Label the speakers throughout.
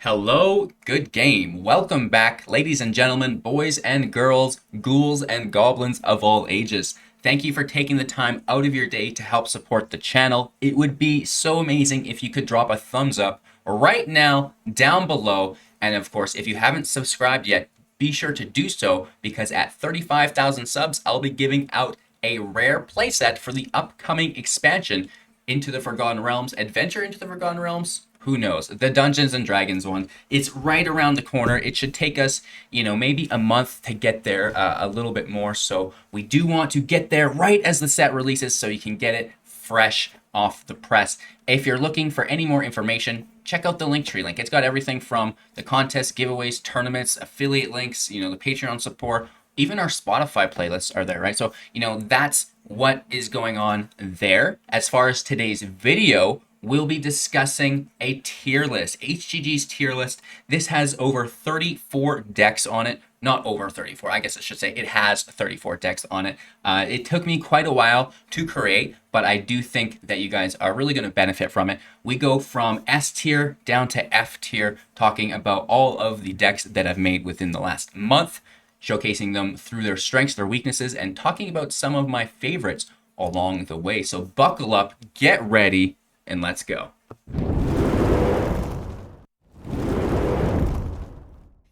Speaker 1: Hello, good game. Welcome back, ladies and gentlemen, boys and girls, ghouls and goblins of all ages. Thank you for taking the time out of your day to help support the channel. It would be so amazing if you could drop a thumbs up right now down below. And of course, if you haven't subscribed yet, be sure to do so because at 35,000 subs, I'll be giving out a rare playset for the upcoming expansion into the Forgotten Realms, Adventure into the Forgotten Realms. Who knows? The Dungeons and Dragons one. It's right around the corner. It should take us, maybe a month to get there, a little bit more. So we do want to get there right as the set releases so you can get it fresh off the press. If you're looking for any more information, check out the Linktree link. It's got everything from the contests, giveaways, tournaments, affiliate links, the Patreon support, even our Spotify playlists are there, right? So, that's what is going on there. As far as today's video, we'll be discussing a tier list, HGG's tier list. This has over 34 decks on it. Not over 34, I guess I should say. It has 34 decks on it. It took me quite a while to create, but I do think that you guys are really going to benefit from it. We go from S tier down to F tier, talking about all of the decks that I've made within the last month, showcasing them through their strengths, their weaknesses, and talking about some of my favorites along the way. So buckle up, get ready, and let's go.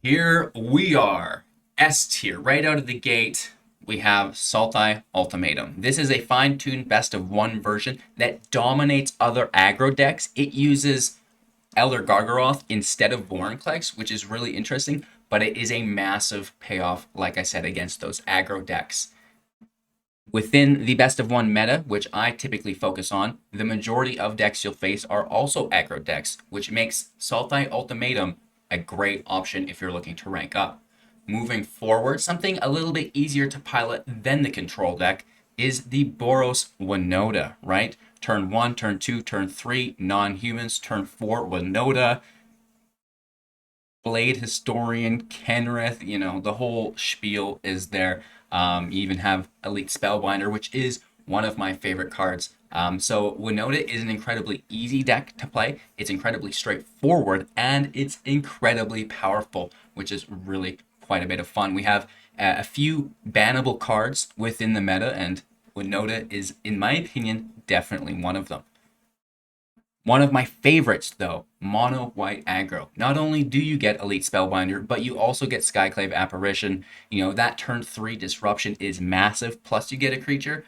Speaker 1: Here we are, S tier. Right out of the gate, we have Sultai Ultimatum. This is a fine-tuned best of one version that dominates other aggro decks. It uses Elder Gargaroth instead of Vorinclex, which is really interesting, but it is a massive payoff, like I said, against those aggro decks. Within the best of one meta, which I typically focus on, the majority of decks you'll face are also aggro decks, which makes Sultai Ultimatum a great option if you're looking to rank up. Moving forward, something a little bit easier to pilot than the control deck is the Boros Winota, right? Turn 1, turn 2, turn 3, non-humans, turn 4, Winota, Blade Historian, Kenrith, the whole spiel is there. You even have Elite Spellbinder, which is one of my favorite cards. So Winota is an incredibly easy deck to play. It's incredibly straightforward, and it's incredibly powerful, which is really quite a bit of fun. We have a few bannable cards within the meta, and Winota is, in my opinion, definitely one of them. One of my favorites, though, mono white aggro. Not only do you get Elite Spellbinder, but you also get Skyclave Apparition. That turn 3 disruption is massive, plus you get a creature.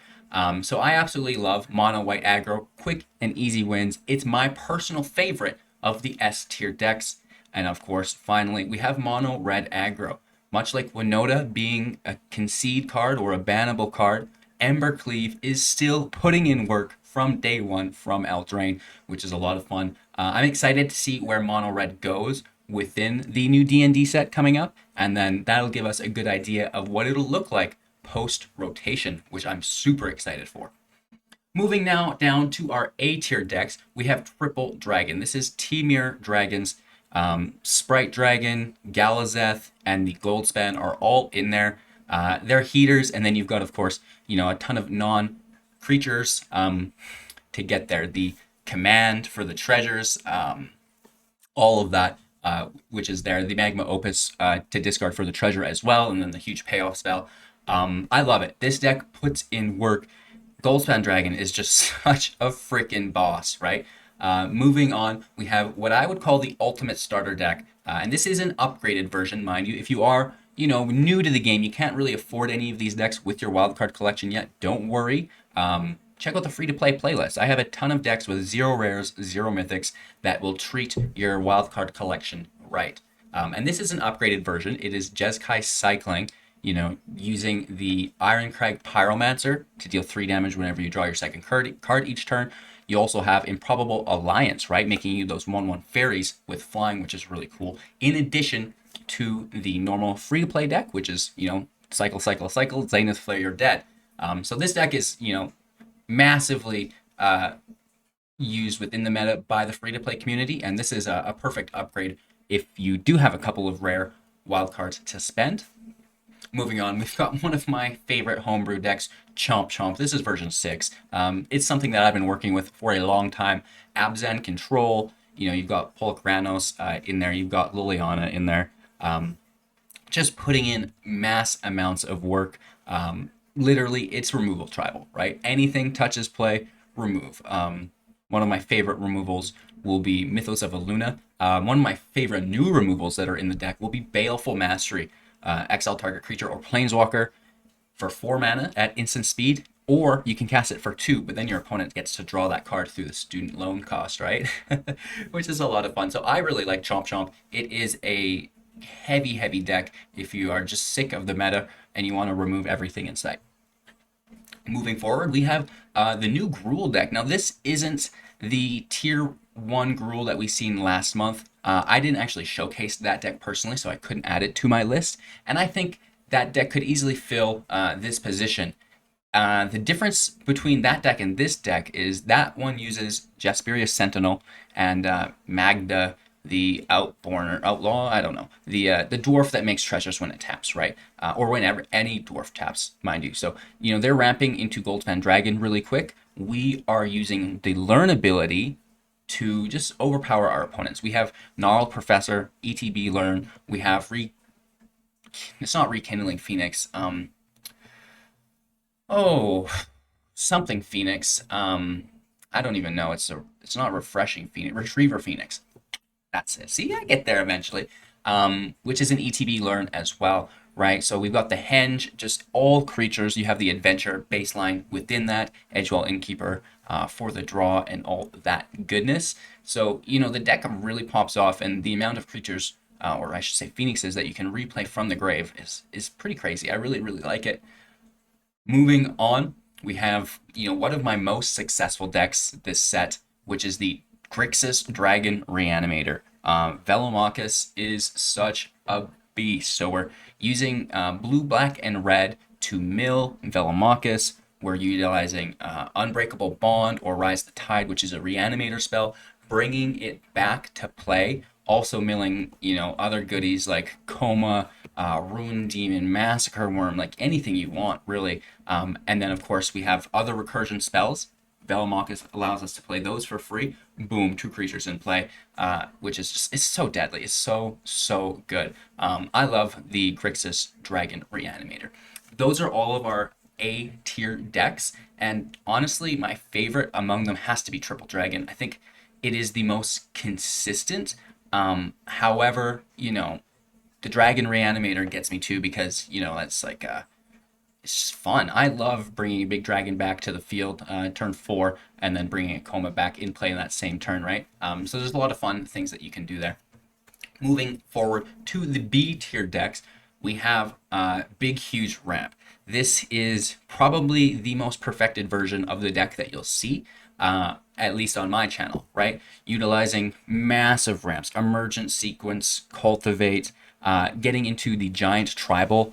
Speaker 1: So I absolutely love mono white aggro. Quick and easy wins. It's my personal favorite of the S tier decks. And of course, finally, we have mono red aggro. Much like Winota being a concede card or a bannable card, Embercleave is still putting in work from day one from Eldraine, which is a lot of fun. I'm excited to see where Mono Red goes within the new D&D set coming up, and then that'll give us a good idea of what it'll look like post-rotation, which I'm super excited for. Moving now down to our A-tier decks, we have Triple Dragon. This is Temur Dragons. Sprite Dragon, Galazeth, and the Goldspan are all in there. They're heaters, and then you've got, of course, a ton of non-creatures to get there. The command for the treasures, all of that, which is there. The Magma Opus to discard for the treasure as well, and then the huge payoff spell. I love it. This deck puts in work. Goldspan Dragon is just such a freaking boss, right? Moving on, we have what I would call the ultimate starter deck. And this is an upgraded version, mind you. If you are, new to the game, you can't really afford any of these decks with your wildcard collection yet. Don't worry. Check out the free-to-play playlist. I have a ton of decks with 0 rares, 0 mythics that will treat your wildcard collection right. And this is an upgraded version. It is Jeskai cycling, using the Ironcrag Pyromancer to deal 3 damage whenever you draw your second card each turn. You also have Improbable Alliance, right? Making you those 1/1 fairies with flying, which is really cool. In addition to the normal free-to-play deck, which is, cycle, Zenith Flare, you're dead. So this deck is, massively used within the meta by the free-to-play community, and this is a perfect upgrade if you do have a couple of rare wildcards to spend. Moving on, we've got one of my favorite homebrew decks, Chomp Chomp. This is version 6. It's something that I've been working with for a long time. Abzan Control, You've got Polkranos in there, you've got Liliana in there. Just putting in mass amounts of work. Literally, it's removal tribal, right? Anything touches play, remove. One of my favorite removals will be Mythos of Aluna. One of my favorite new removals that are in the deck will be Baleful Mastery. Exile target creature or planeswalker for 4 mana at instant speed, or you can cast it for 2, but then your opponent gets to draw that card through the student loan cost, right? Which is a lot of fun. So I really like Chomp Chomp. It is a heavy deck if you are just sick of the meta and you want to remove everything in sight. Moving forward, we have the new Gruul deck. Now, this isn't the tier 1 Gruul that we seen last month. I didn't actually showcase that deck personally, so I couldn't add it to my list. And I think that deck could easily fill this position. The difference between that deck and this deck is that one uses Jasperius Sentinel and Magda the Outborn or Outlaw. I don't know, the dwarf that makes treasures when it taps, right? Or whenever any dwarf taps, mind you. So they're ramping into Goldspan Dragon really quick. We are using the learn ability to just overpower our opponents. We have Gnarled Professor, ETB Learn. We have it's not Rekindling Phoenix. Oh, something Phoenix. I don't even know. It's not Refreshing Phoenix. Retriever Phoenix. That's it. See, I get there eventually. Which is an ETB learn as well, right? So we've got the Henge, just all creatures. You have the adventure baseline within that, Edgewell Innkeeper for the draw and all that goodness. So, the deck really pops off, and the amount of creatures, or I should say phoenixes, that you can replay from the grave is pretty crazy. I really like it. Moving on, we have, one of my most successful decks this set, which is the Grixis Dragon Reanimator. Velomachus is such a beast. So we're using blue, black, and red to mill Velomachus. We're utilizing Unbreakable Bond or Rise the Tide, which is a Reanimator spell, bringing it back to play. Also milling, other goodies like Coma, Ruin Demon, Massacre Worm, like anything you want, really. And then, of course, we have other recursion spells. Velomachus allows us to play those for free. Boom, 2 creatures in play, which is just, it's so deadly. It's so good. I love the Grixis Dragon Reanimator. Those are all of our A tier decks, and honestly, my favorite among them has to be Triple Dragon. I think it is the most consistent. However, the Dragon Reanimator gets me too because, that's like it's just fun. I love bringing a big dragon back to the field turn 4 and then bringing a Coma back in play in that same turn, right? So there's a lot of fun things that you can do there. Moving forward to the B tier decks, we have Big Huge Ramp. This is probably the most perfected version of the deck that you'll see, at least on my channel, right? Utilizing massive ramps, Emergent Sequence, Cultivate, getting into the Giant Tribal.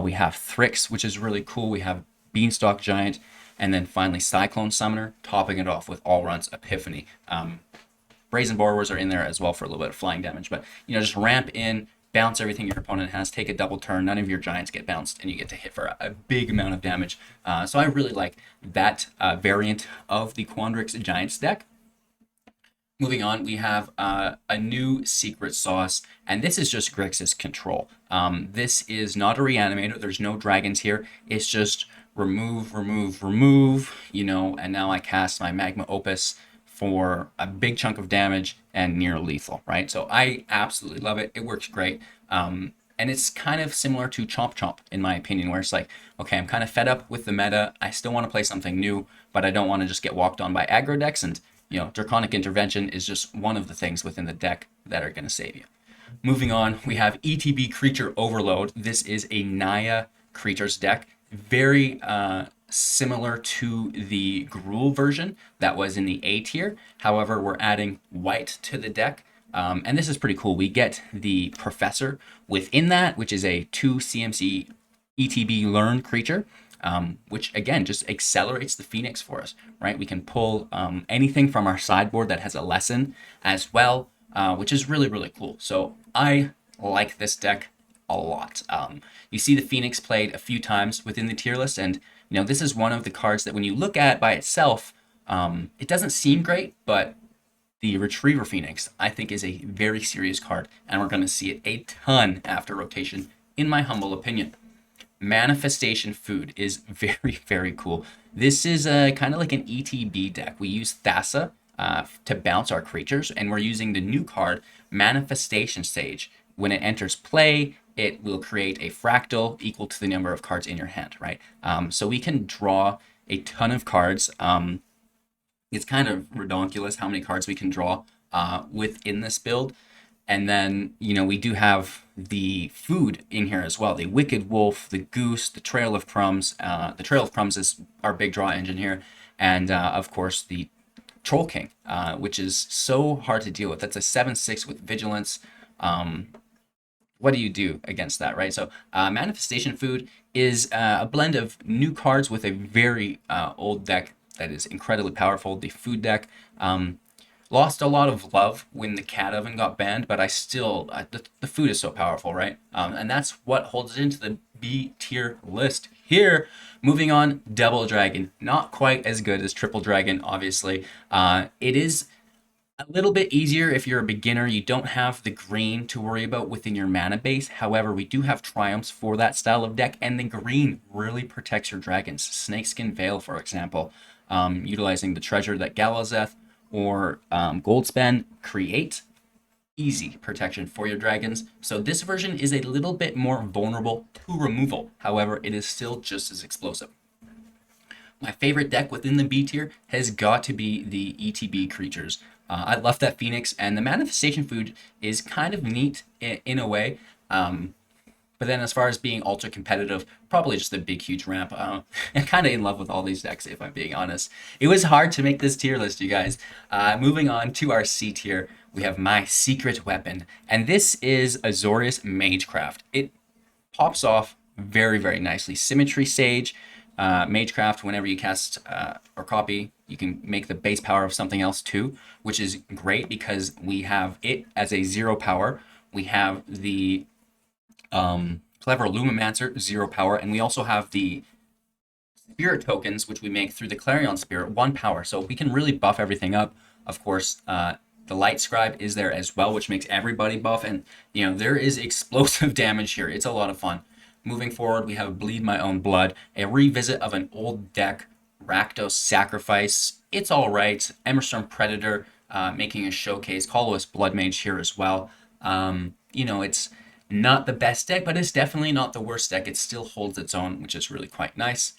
Speaker 1: We have Thrix, which is really cool. We have Beanstalk Giant, and then finally Cyclone Summoner, topping it off with Allrun's Epiphany. Brazen Borrowers are in there as well for a little bit of flying damage, but just ramp in, bounce everything your opponent has, take a double turn, none of your giants get bounced, and you get to hit for a big amount of damage. So I really like that variant of the Quandrix Giants deck. Moving on, we have a new secret sauce, and this is just Grixis Control. This is not a Reanimator. There's no dragons here. It's just remove, and now I cast my Magma Opus for a big chunk of damage and near lethal, right? So I absolutely love it. It works great. And it's kind of similar to Chomp Chomp, in my opinion, where it's like, okay, I'm kind of fed up with the meta. I still want to play something new, but I don't want to just get walked on by aggro decks. And, Draconic Intervention is just one of the things within the deck that are going to save you. Moving on, we have ETB Creature Overload. This is a Naya Creatures deck. Very similar to the Gruul version that was in the A tier. However, we're adding white to the deck. And this is pretty cool. We get the Professor within that, which is a 2 CMC ETB Learn creature, which again just accelerates the Phoenix for us, right? We can pull anything from our sideboard that has a lesson as well, which is really cool. So I like this deck a lot. You see the Phoenix played a few times within the tier list, and this is one of the cards that when you look at by itself, it doesn't seem great, but the Retriever Phoenix, I think, is a very serious card, and we're going to see it a ton after rotation, in my humble opinion. Manifestation Food is very, very cool. This is kind of like an ETB deck. We use Thassa to bounce our creatures, and we're using the new card, Manifestation Sage. When it enters play, it will create a fractal equal to the number of cards in your hand, right? So we can draw a ton of cards. It's kind of redonkulous how many cards we can draw within this build. And then, we do have the food in here as well. The Wicked Wolf, the Goose, the Trail of Crumbs. The Trail of Crumbs is our big draw engine here. And, of course, the Troll King, which is so hard to deal with. That's a 7/6 with Vigilance. What do you do against that, right? So Manifestation Food is a blend of new cards with a very old deck that is incredibly powerful. The food deck lost a lot of love when the cat oven got banned, but I still, the food is so powerful, right? And that's what holds it into the B tier list here. Moving on, Double Dragon. Not quite as good as Triple Dragon, obviously. It is a little bit easier if you're a beginner. You don't have the green to worry about within your mana base. However, we do have triumphs for that style of deck, and the green really protects your dragons. Snakeskin Veil, for example, utilizing the treasure that Galazeth or Goldspan create, easy protection for your dragons. So this version is a little bit more vulnerable to removal. However, it is still just as explosive. My favorite deck within the B tier has got to be the ETB creatures. I love that Phoenix, and the Manifestation Food is kind of neat in a way. But then as far as being ultra competitive, probably just a big, huge ramp. I'm kind of in love with all these decks, if I'm being honest. It was hard to make this tier list, you guys. Moving on to our C tier, we have my secret weapon. And this is Azorius Magecraft. It pops off very, very nicely. Symmetry Sage, Magecraft, whenever you cast or copy, you can make the base power of something else too, which is great because we have it as a 0 power. We have the Clever Lumimancer, 0 power, and we also have the Spirit tokens, which we make through the Clarion Spirit, 1 power. So we can really buff everything up. Of course, the Light Scribe is there as well, which makes everybody buff, and there is explosive damage here. It's a lot of fun. Moving forward, we have Bleed My Own Blood, a revisit of an old deck, Rakdos Sacrifice. It's all right. Emerson Predator, making a showcase. Colourless Blood Mage here as well. It's not the best deck, but it's definitely not the worst deck. It still holds its own, which is really quite nice.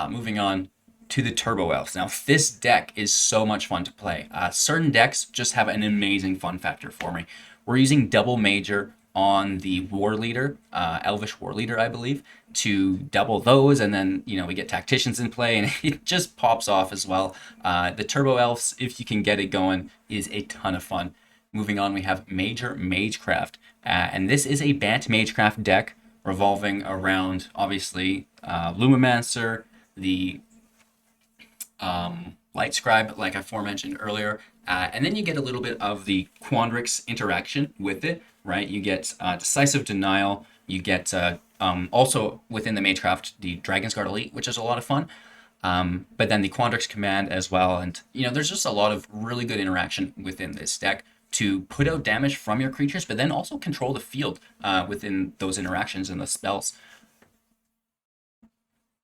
Speaker 1: Moving on to the Turbo Elves. Now, this deck is so much fun to play. Certain decks just have an amazing fun factor for me. We're using Double Major on the War Leader, Elvish War Leader, I believe, to double those, and then, we get Tacticians in play, and it just pops off as well. The Turbo Elves, if you can get it going, is a ton of fun. Moving on, we have Major Magecraft, and this is a Bant Magecraft deck revolving around, obviously, Lumimancer, the Light Scribe, like I aforementioned earlier, and then you get a little bit of the Quandrix interaction with it, right? You get Decisive Denial, you get also within the Magecraft, the Dragon's Guard Elite, which is a lot of fun, but then the Quandrix Command as well, and there's just a lot of really good interaction within this deck to put out damage from your creatures, but then also control the field within those interactions and the spells.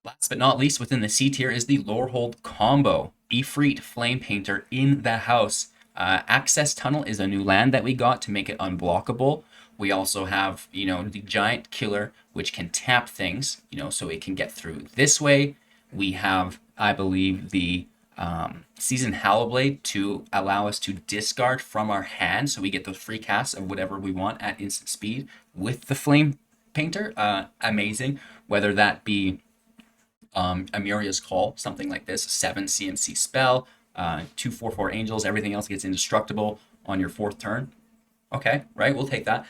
Speaker 1: Last but not least, within the C tier is the Lorehold combo. Ifrit, Flame Painter in the house. Access Tunnel is a new land that we got to make it unblockable. We also have, the Giant Killer, which can tap things, so it can get through this way. We have, I believe, the Seasoned Hallowblade to allow us to discard from our hand, so we get those free casts of whatever we want at instant speed with the Flame Painter. Amazing. Whether that be Amiria's Call, something like this, 7 CMC spell, 2/4/4 angels, everything else gets indestructible on your 4th turn. Okay, right, we'll take that.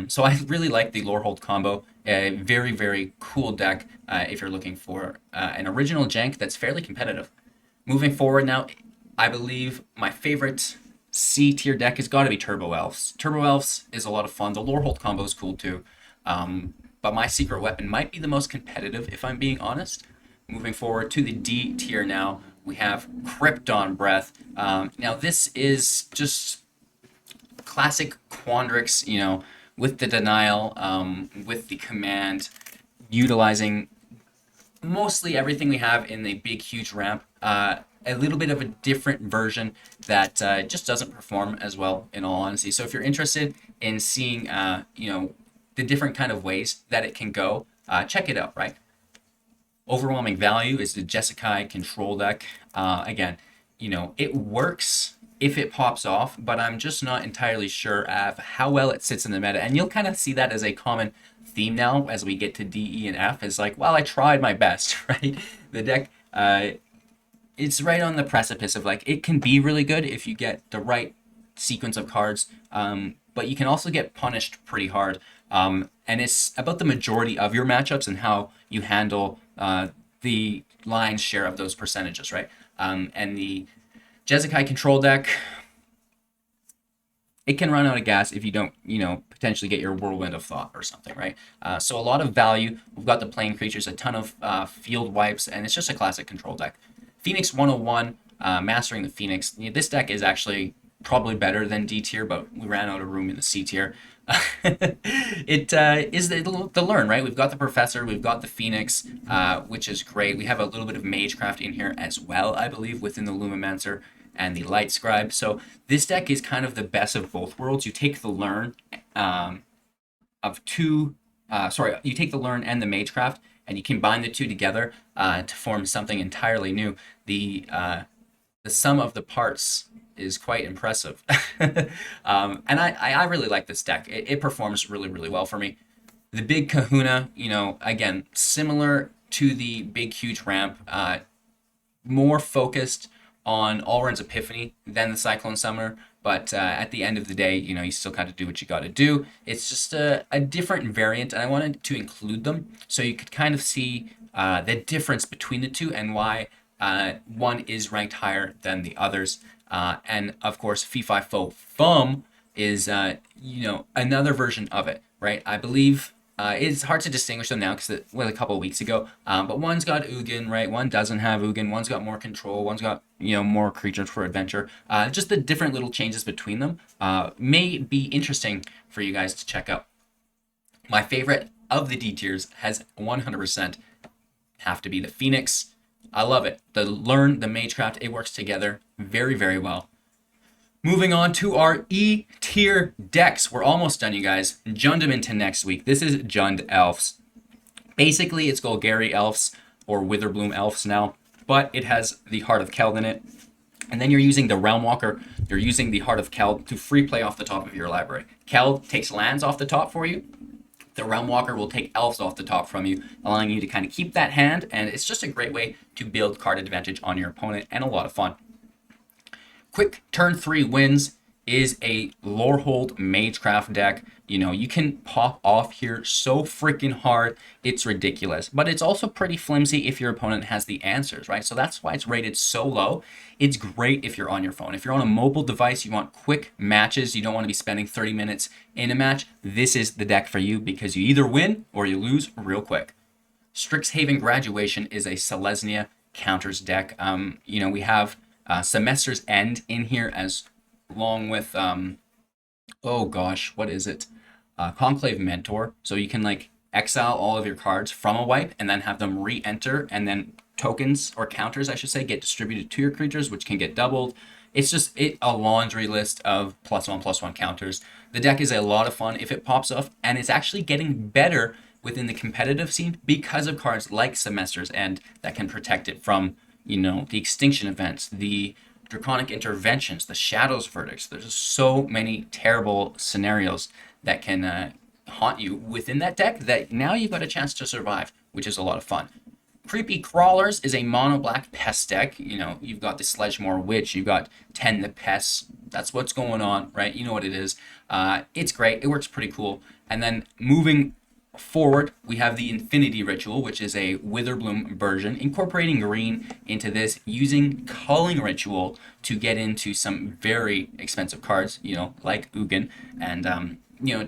Speaker 1: So I really like the Lorehold combo. A very, very cool deck if you're looking for an original jank that's fairly competitive. Moving forward now, I believe my favorite C tier deck has got to be Turbo Elves. Turbo Elves is a lot of fun. The Lorehold combo is cool too. But my secret weapon might be the most competitive, if I'm being honest. Moving forward to the D tier now, We have Krypton Breath. Now this is just classic Quandrix, with the denial, with the command, utilizing mostly everything we have in the big, huge ramp. A little bit of a different version that just doesn't perform as well, in all honesty. So if you're interested in seeing, the different kind of ways that it can go, check it out, right? Overwhelming Value is the Jeskai control deck. Again, it works if it pops off, but I'm just not entirely sure of how well it sits in the meta. And you'll kind of see that as a common theme now as we get to D, E, and F. Is like, well, I tried my best, right? The deck, it's right on the precipice of like, it can be really good if you get the right sequence of cards, but you can also get punished pretty hard. And it's about the majority of your matchups and how you handle the lion's share of those percentages, right? And the Jeskai control deck, it can run out of gas if you don't, potentially get your Whirlwind of Thought or something, right? So a lot of value. We've got the playing creatures, a ton of field wipes, and it's just a classic control deck. Phoenix 101, Mastering the Phoenix. This deck is actually probably better than D tier, but we ran out of room in the C tier. It is the learn, right? We've got the Professor, we've got the Phoenix, which is great. We have a little bit of Magecraft in here as well, I believe, within the Lumimancer and the Light Scribe. So this deck is kind of the best of both worlds. You take the learn you take the learn and the Magecraft, and you combine the two together to form something entirely new. The sum of the parts is quite impressive. And I really like this deck. It performs really, really well for me. The Big Kahuna, again, similar to the Big Huge Ramp, more focused on Alrund's Epiphany than the Cyclone Summoner, but at the end of the day, you still kind of do what you got to do. It's just a different variant, and I wanted to include them so you could kind of see the difference between the two and why one is ranked higher than the others. And of course, Fee Fi Fo Fum is, another version of it, right? I believe it's hard to distinguish them now because it was a couple of weeks ago. But one's got Ugin, right? One doesn't have Ugin. One's got more control. One's got, more creatures for adventure. Just the different little changes between them may be interesting for you guys to check out. My favorite of the D tiers has 100% have to be the Phoenix. I love it. The Learn, the Magecraft, it works together very, very well. Moving on to our E tier decks. We're almost done, you guys. Jund them into next week. This is Jund Elves. Basically, it's Golgari Elves or Witherbloom Elves now, but it has the Heart of Keld in it. And then you're using the Realm Walker. You're using the Heart of Keld to free play off the top of your library. Keld takes lands off the top for you. The Realm Walker will take elves off the top from you, allowing you to kind of keep that hand, and it's just a great way to build card advantage on your opponent, and a lot of fun. Quick turn 3 wins is a Lorehold Magecraft deck. You can pop off here so freaking hard, it's ridiculous. But it's also pretty flimsy if your opponent has the answers, right? So that's why it's rated so low. It's great if you're on your phone. If you're on a mobile device, you want quick matches, you don't want to be spending 30 minutes in a match, this is the deck for you because you either win or you lose real quick. Strixhaven Graduation is a Selesnya counters deck. We have Semester's End in here as along with what is it? Conclave Mentor. So you can exile all of your cards from a wipe and then have them re-enter, and then tokens or counters, I should say, get distributed to your creatures, which can get doubled. It's just a laundry list of +1/+1 counters. The deck is a lot of fun if it pops off, and it's actually getting better within the competitive scene because of cards like Semester's End that can protect it from, the extinction events, the draconic interventions, the shadows verdicts. There's just so many terrible scenarios that can haunt you within that deck that now you've got a chance to survive, which is a lot of fun. Creepy Crawlers is a mono black pest deck. You've got the Sledgemore Witch, you've got 10 the Pests. That's what's going on, right? You know what it is. It's great. It works pretty cool. And then moving forward, we have the Infinity Ritual, which is a Witherbloom version, incorporating green into this, using Culling Ritual to get into some very expensive cards, like Ugin. And,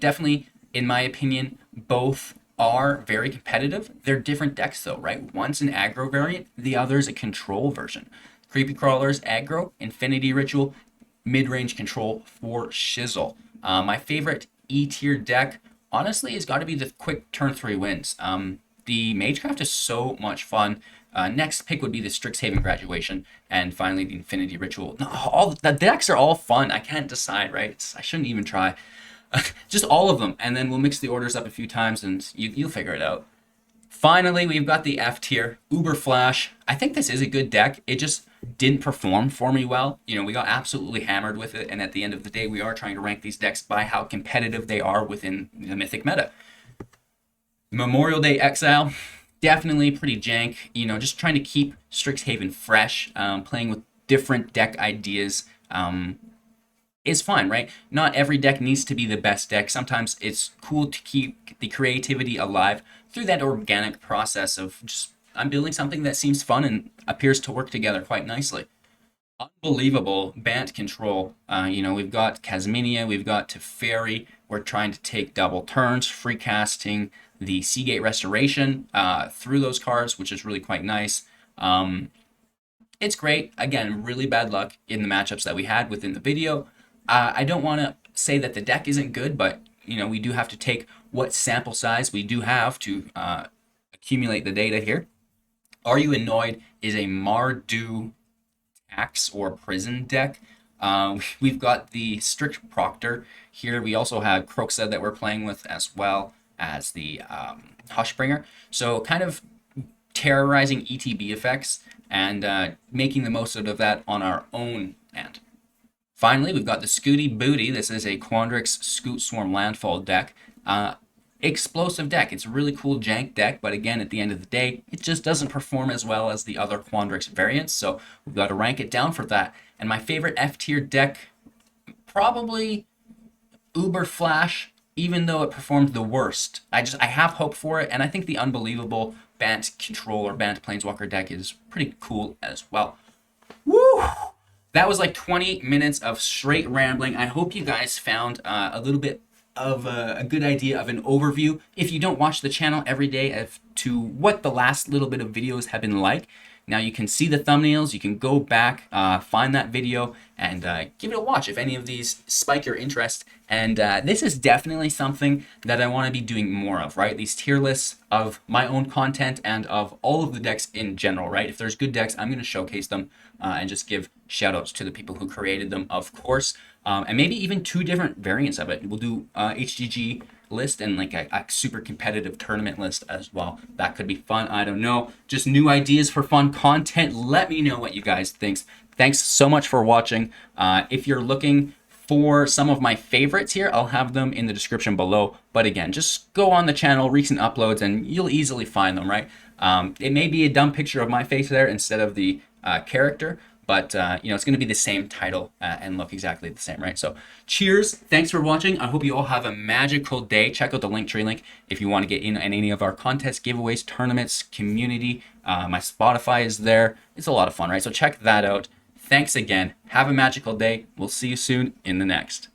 Speaker 1: definitely, in my opinion, both are very competitive. They're different decks though, right? One's an aggro variant, the other's a control version. Creepy Crawlers, aggro, Infinity Ritual, mid-range control for Shizzle. My favorite E tier deck, honestly, has got to be the quick turn 3 wins. The Magecraft is so much fun. Next pick would be the Strixhaven Graduation, and finally the Infinity Ritual. No, all the decks are all fun. I can't decide, right? I shouldn't even try. Just all of them, and then we'll mix the orders up a few times, and you'll figure it out. Finally, we've got the F tier, Uber Flash. I think this is a good deck. It just didn't perform for me well. You know, we got absolutely hammered with it, and at the end of the day, we are trying to rank these decks by how competitive they are within the Mythic meta. Memorial Day Exile, definitely pretty jank. You know, just trying to keep Strixhaven fresh, playing with different deck ideas. Is fine, right? Not every deck needs to be the best deck. Sometimes it's cool to keep the creativity alive through that organic process of just, I'm building something that seems fun and appears to work together quite nicely. Unbelievable Bant control. You know, we've got Casminia, we've got Teferi. We're trying to take double turns, free casting the Seagate Restoration through those cards, which is really quite nice. It's great. Again, really bad luck in the matchups that we had within the video. I don't want to say that the deck isn't good, but you know, we do have to take what sample size we do have to accumulate the data here. Are You Annoyed is a Mardu tax or prison deck. We've got the Strict Proctor here. We also have Croxa that we're playing with, as well as the Hushbringer. So kind of terrorizing ETB effects and making the most out of that on our own end. Finally, we've got the Scooty Booty. This is a Quandrix Scoot Swarm Landfall deck. Explosive deck. It's a really cool jank deck, but again, at the end of the day, it just doesn't perform as well as the other Quandrix variants, so we've got to rank it down for that. And my favorite F-tier deck, probably Uber Flash, even though it performed the worst. I have hope for it, and I think the Unbelievable Bant Control or Bant Planeswalker deck is pretty cool as well. Woo! That was like 20 minutes of straight rambling. I hope you guys found a little bit of a good idea of an overview. If you don't watch the channel every day as to what the last little bit of videos have been like, now you can see the thumbnails. You can go back, find that video, and give it a watch if any of these spike your interest. And this is definitely something that I want to be doing more of, right? These tier lists of my own content and of all of the decks in general, right? If there's good decks, I'm going to showcase them and just give shout outs to the people who created them, of course. And maybe even 2 different variants of it. We'll do HGG list and like a super competitive tournament list as well. That could be fun. I don't know. Just new ideas for fun content. Let me know what you guys think. Thanks so much for watching. If you're looking for some of my favorites here, I'll have them in the description below. But again, just go on the channel, recent uploads, and you'll easily find them, right? It may be a dumb picture of my face there instead of the character, but you know, it's going to be the same title and look exactly the same, right? So cheers. Thanks for watching. I hope you all have a magical day. Check out the Linktree link if you want to get in on any of our contests, giveaways, tournaments, community. My Spotify is there. It's a lot of fun, right? So check that out. Thanks again. Have a magical day. We'll see you soon in the next.